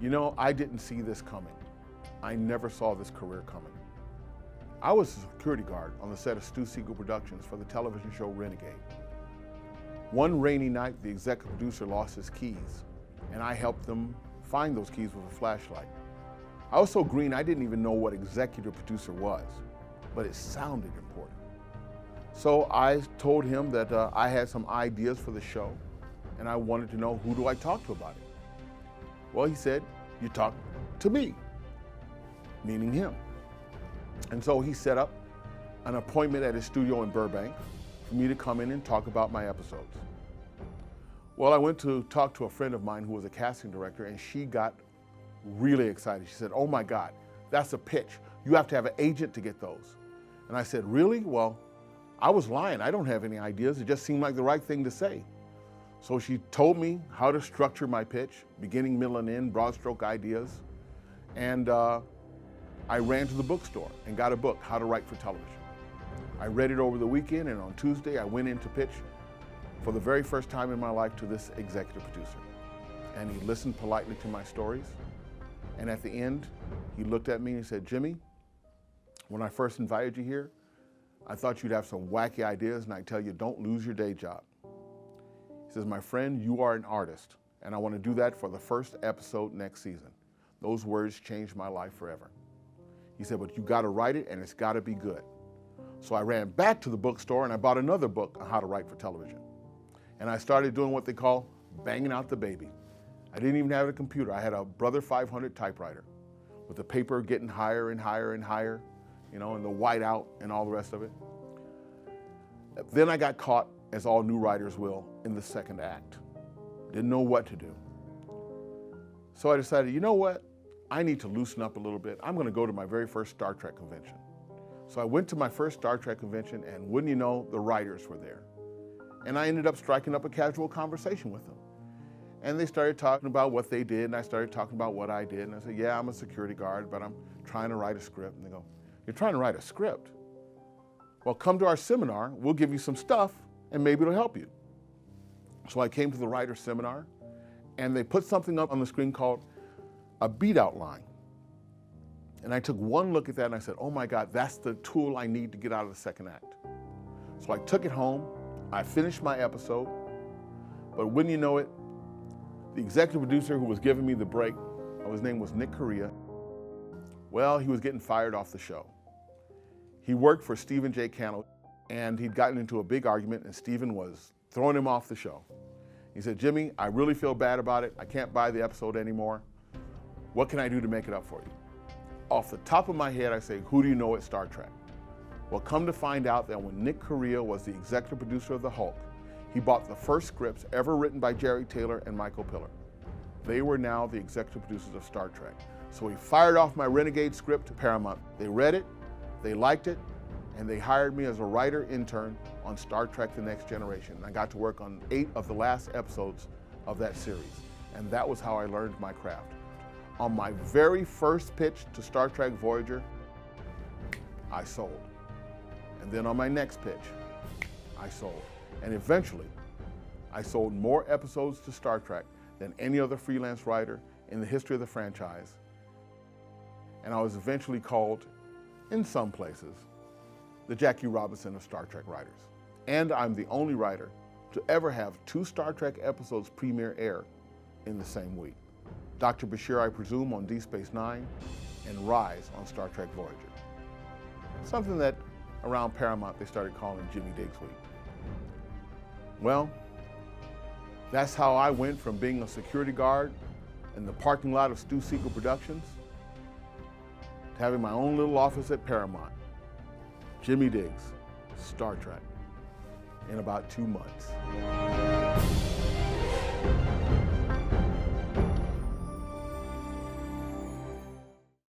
You know, I didn't see this coming. I never saw this career coming. I was a security guard on the set of Stu Segall Productions for the television show Renegade. One rainy night, the executive producer lost his keys, and I helped them find those keys with a flashlight. I was so green, I didn't even know what executive producer was, but it sounded important. So I told him that I had some ideas for the show, and I wanted to know, who do I talk to about it? Well, he said, you talk to me, meaning him. And so he set up an appointment at his studio in Burbank for me to come in and talk about my episodes. Well, I went to talk to a friend of mine who was a casting director, and she got really excited. She said, oh my God, that's a pitch. You have to have an agent to get those. And I said, really? Well, I was lying. I don't have any ideas. It just seemed like the right thing to say. So she told me how to structure my pitch, beginning, middle, and end, broad stroke ideas. And I ran to the bookstore and got a book, How to Write for Television. I read it over the weekend, and on Tuesday I went in to pitch for the very first time in my life to this executive producer. And he listened politely to my stories. And at the end, he looked at me and said, Jimmy, when I first invited you here, I thought you'd have some wacky ideas, and I tell you, don't lose your day job. He says, my friend, you are an artist, and I want to do that for the first episode next season. Those words changed my life forever. He said, but you got to write it, and it's got to be good. So I ran back to the bookstore, and I bought another book on how to write for television. And I started doing what they call banging out the baby. I didn't even have a computer. I had a Brother 500 typewriter with the paper getting higher and higher and higher, you know, and the whiteout and all the rest of it. Then I got caught, as all new writers will, in the second act. Didn't know what to do. So I decided, you know what? I need to loosen up a little bit. I'm going to go to my very first Star Trek convention. So I went to my first Star Trek convention, and wouldn't you know, the writers were there. And I ended up striking up a casual conversation with them. And they started talking about what they did, and I started talking about what I did. And I said, yeah, I'm a security guard, but I'm trying to write a script. And they go, you're trying to write a script? Well, come to our seminar. We'll give you some stuff, and maybe it'll help you. So I came to the writer's seminar, and they put something up on the screen called a beat outline. And I took one look at that, and I said, oh my God, that's the tool I need to get out of the second act. So I took it home. I finished my episode, but wouldn't you know it, the executive producer who was giving me the break, his name was Nick Correa, well, he was getting fired off the show. He worked for Stephen J. Cannell, and he'd gotten into a big argument, and Stephen was throwing him off the show. He said, Jimmy, I really feel bad about it. I can't buy the episode anymore. What can I do to make it up for you? Off the top of my head, I say, who do you know at Star Trek? Well, come to find out that when Nick Correa was the executive producer of The Hulk, he bought the first scripts ever written by Jerry Taylor and Michael Piller. They were now the executive producers of Star Trek. So he fired off my Renegade script to Paramount. They read it, they liked it, and they hired me as a writer intern on Star Trek The Next Generation. And I got to work on 8 of the last episodes of that series. And that was how I learned my craft. On my very first pitch to Star Trek Voyager, I sold. And then on my next pitch, I sold. And eventually, I sold more episodes to Star Trek than any other freelance writer in the history of the franchise. And I was eventually called, in some places, the Jackie Robinson of Star Trek writers. And I'm the only writer to ever have 2 Star Trek episodes premiere air in the same week. Dr. Bashir, I presume, on Deep Space Nine, and Rise on Star Trek Voyager. Something that around Paramount they started calling Jimmy Diggs Week. Well, that's how I went from being a security guard in the parking lot of Stu Segall Productions to having my own little office at Paramount. Jimmy Diggs, Star Trek, in about 2 months.